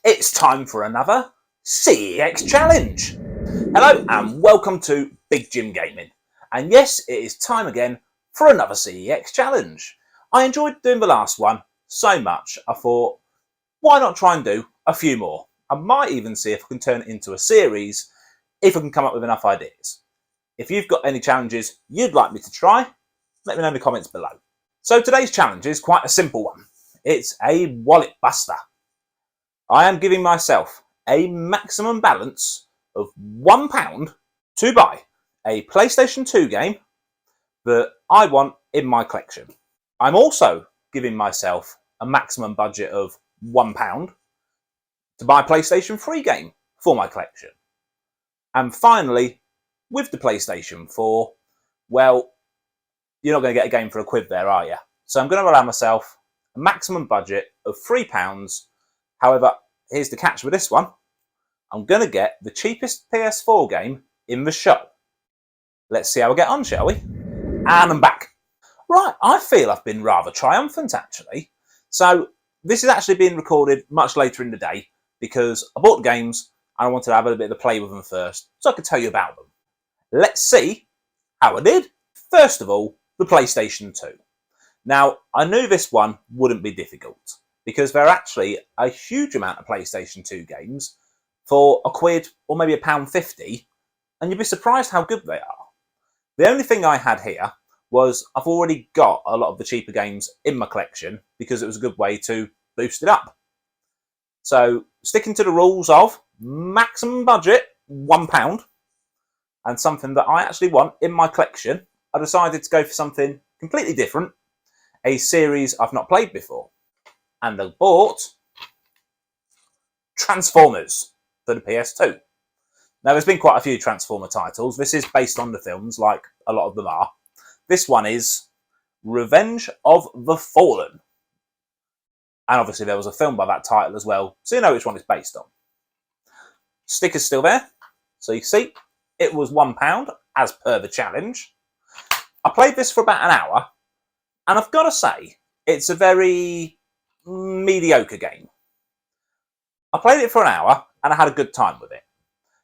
It's time for another CEX challenge. Hello and welcome to BigJimGaming. And yes, it is time again for another CEX challenge. I enjoyed doing the last one so much, I thought, why not try and do a few more? I might even see if I can turn it into a series, if I can come up with enough ideas. If you've got any challenges you'd like me to try, let me know in the comments below. So today's challenge is quite a simple one. It's a wallet buster. I am giving myself a maximum balance of £1 to buy a PlayStation 2 game that I want in my collection. I'm also giving myself a maximum budget of £1 to buy a PlayStation 3 game for my collection. And finally, with the PlayStation 4, well, you're not going to get a game for a quid there, are you? So I'm going to allow myself a maximum budget of £3. However, here's the catch with this one. I'm going to get the cheapest PS4 game in the shop. Let's see how we get on, shall we? And I'm back. Right, I feel I've been rather triumphant, actually. So this is actually being recorded much later in the day because I bought the games and I wanted to have a bit of a play with them first so I could tell you about them. Let's see how I did. First of all, the PlayStation 2. Now, I knew this one wouldn't be difficult because there are actually a huge amount of PlayStation 2 games for a quid or maybe £1.50, and you'd be surprised how good they are. The only thing I had here was I've already got a lot of the cheaper games in my collection because it was a good way to boost it up. So, sticking to the rules of maximum budget, £1, and something that I actually want in my collection, I decided to go for something completely different, a series I've not played before. And I bought Transformers for the PS2. Now, there's been quite a few Transformer titles. This is based on the films, like a lot of them are. This one is Revenge of the Fallen. And obviously there was a film by that title as well, so you know which one it's based on. Sticker's still there, so you see, it was £1 as per the challenge. I played this for about an hour, and I've got to say, it's a very mediocre game. I played it for an hour, and I had a good time with it.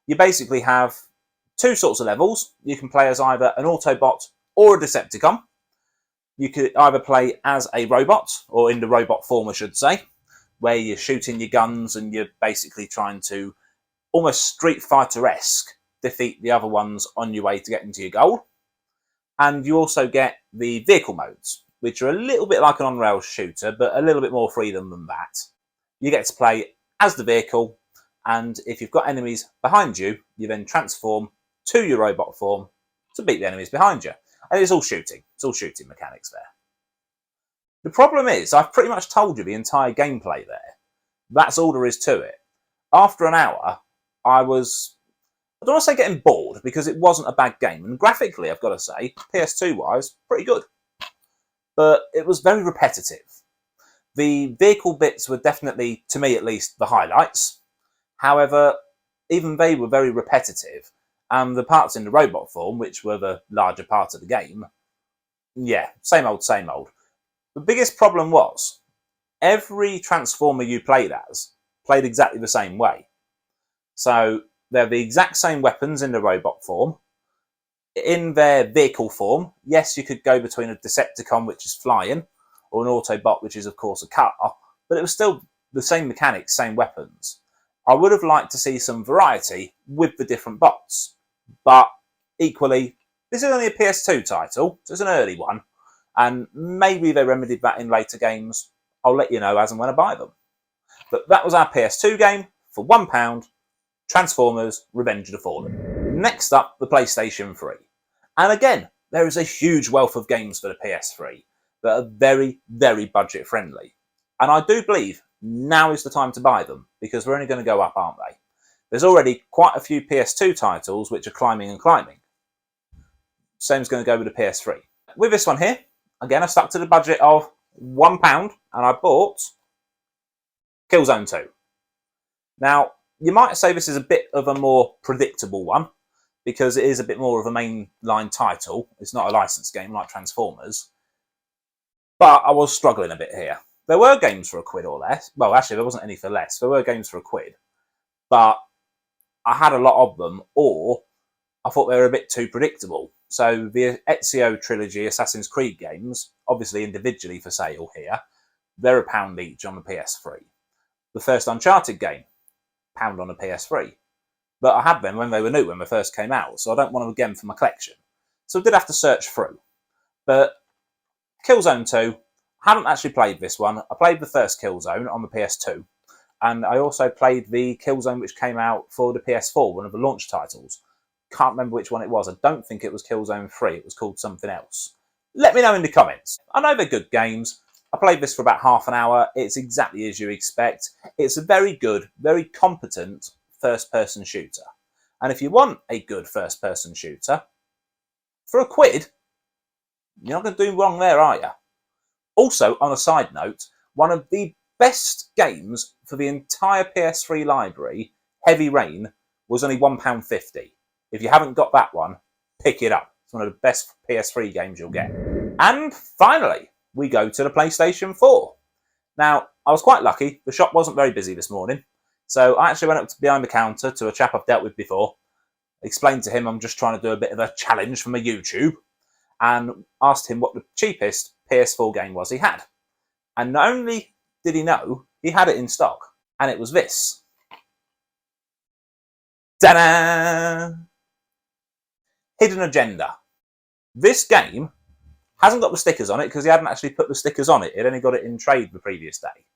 You basically have two sorts of levels. You can play as either an Autobot or a Decepticon. You could either play as a robot, or in the robot form, I should say, where you're shooting your guns and you're basically trying to, almost Street Fighter-esque, defeat the other ones on your way to getting to your goal. And you also get the vehicle modes, which are a little bit like an on-rails shooter, but a little bit more freedom than that. You get to play as the vehicle, and if you've got enemies behind you, you then transform to your robot form to beat the enemies behind you. And it's all shooting. It's all shooting mechanics there. The problem is, I've pretty much told you the entire gameplay there. That's all there is to it. After an hour, I don't want to say getting bored, because it wasn't a bad game. And graphically, I've got to say, PS2-wise, pretty good. But it was very repetitive. The vehicle bits were definitely, to me at least, the highlights. However, even they were very repetitive. And the parts in the robot form, which were the larger part of the game, yeah, same old, same old. The biggest problem was, every Transformer you played as played exactly the same way. So, they're the exact same weapons in the robot form. In their vehicle form, yes, you could go between a Decepticon, which is flying, or an Autobot, which is, of course, a car, but it was still the same mechanics, same weapons. I would have liked to see some variety with the different bots, but equally, this is only a PS2 title, so it's an early one, and maybe they remedied that in later games. I'll let you know as and when I buy them. But that was our PS2 game for £1, Transformers Revenge of the Fallen. Next up, the PlayStation 3. And again, there is a huge wealth of games for the PS3 that are very, very budget friendly. And I do believe now is the time to buy them, because they're only going to go up, aren't they? There's already quite a few PS2 titles which are climbing and climbing. Same's going to go with the PS3. With this one here, again, I stuck to the budget of £1 and I bought Killzone 2. Now, you might say this is a bit of a more predictable one, because it is a bit more of a mainline title. It's not a licensed game like Transformers. But I was struggling a bit here. There were games for £1 or less. Well, actually, there wasn't any for less. There were games for £1, but I had a lot of them, or I thought they were a bit too predictable. So the Ezio Trilogy Assassin's Creed games, obviously individually for sale here, they're £1 each on the PS3. The first Uncharted game, £1 on the PS3. But I had them when they were new, when they first came out, so I don't want them again for my collection. So I did have to search through. But Killzone 2, I haven't actually played this one. I played the first Killzone on the PS2, and I also played the Killzone which came out for the PS4, one of the launch titles. Can't remember which one it was. I don't think it was Killzone 3. It was called something else. Let me know in the comments. I know they're good games. I played this for about half an hour. It's exactly as you expect. It's a very good, very competent first-person shooter. And if you want a good first-person shooter, for £1, you're not going to do wrong there, are you? Also, on a side note, one of the best games for the entire PS3 library, Heavy Rain, was only £1.50. If you haven't got that one, pick it up. It's one of the best PS3 games you'll get. And finally, we go to the PlayStation 4. Now, I was quite lucky. The shop wasn't very busy this morning. So I actually went up to behind the counter to a chap I've dealt with before, explained to him I'm just trying to do a bit of a challenge for my YouTube, and asked him what the cheapest PS4 game was he had. And not only did he know, he had it in stock. And it was this. Ta-da! Hidden Agenda. This game hasn't got the stickers on it because he hadn't actually put the stickers on it. He'd only got it in trade the previous day.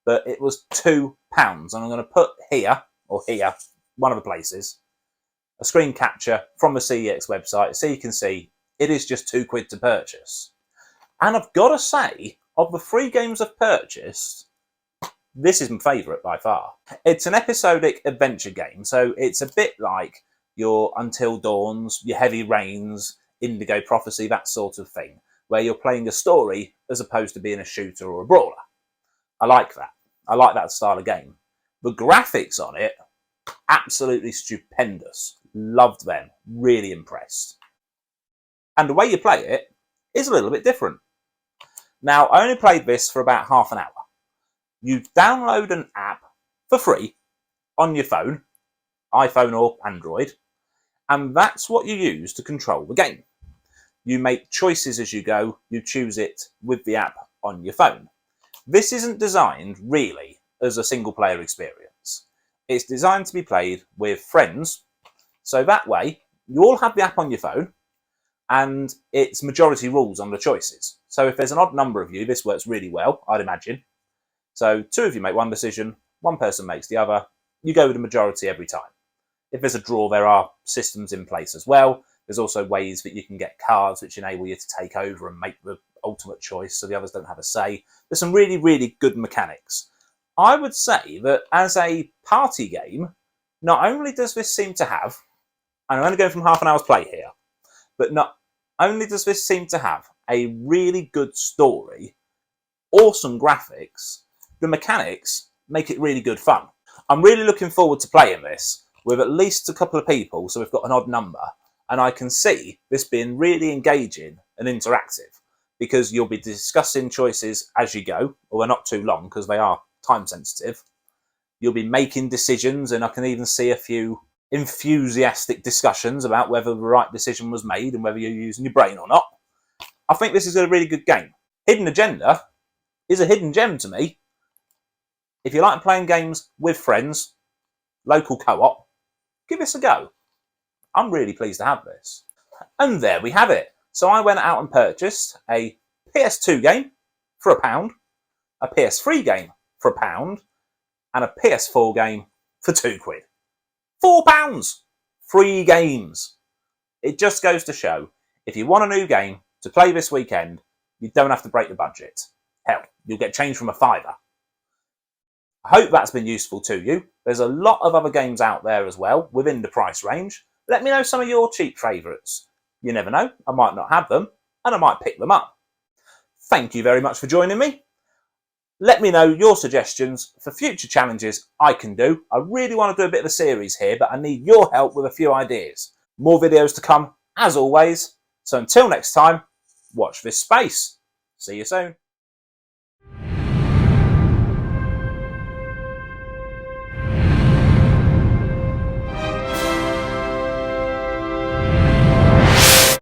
But it was £2. And I'm going to put here, or here, one of the places, a screen capture from the CEX website so you can see it is just £2 to purchase. And I've got to say, of the 3 games I've purchased, this is my favourite by far. It's an episodic adventure game, so it's a bit like your Until Dawns, your Heavy Rains, Indigo Prophecy, that sort of thing, where you're playing a story as opposed to being a shooter or a brawler. I like that. I like that style of game. The graphics on it, absolutely stupendous. Loved them. Really impressed. And the way you play it is a little bit different. Now, I only played this for about half an hour. You download an app for free on your phone, iPhone or Android, and that's what you use to control the game. You make choices as you go. You choose it with the app on your phone. This isn't designed, really, as a single-player experience. It's designed to be played with friends, so that way you all have the app on your phone, and it's majority rules on the choices. So if there's an odd number of you, this works really well, I'd imagine. So 2 of you make one decision, 1 person makes the other, you go with the majority every time. If there's a draw, there are systems in place as well. There's also ways that you can get cards which enable you to take over and make the ultimate choice so the others don't have a say. There's some really, really good mechanics. I would say that as a party game, not only does this seem to have, and I'm only going from half an hour's play here, but not only does this seem to have a really good story, awesome graphics, the mechanics make it really good fun. I'm really looking forward to playing this with at least a couple of people, so we've got an odd number, and I can see this being really engaging and interactive because you'll be discussing choices as you go, or they're not too long because they are time sensitive. You'll be making decisions, and I can even see a few enthusiastic discussions about whether the right decision was made and whether you're using your brain or not. I think this is a really good game. Hidden Agenda is a hidden gem to me. If you like playing games with friends, local co-op, give this a go. I'm really pleased to have this. And there we have it. So I went out and purchased a PS2 game for £1, a PS3 game for £1, and a PS4 game for £2. £4! 3 games. It just goes to show, if you want a new game to play this weekend, you don't have to break the budget. Hell, you'll get change from a £5. I hope that's been useful to you. There's a lot of other games out there as well within the price range. Let me know some of your cheap favourites. You never know, I might not have them, and I might pick them up. Thank you very much for joining me. Let me know your suggestions for future challenges I can do. I really want to do a bit of a series here, but I need your help with a few ideas. More videos to come, as always. So until next time, watch this space. See you soon.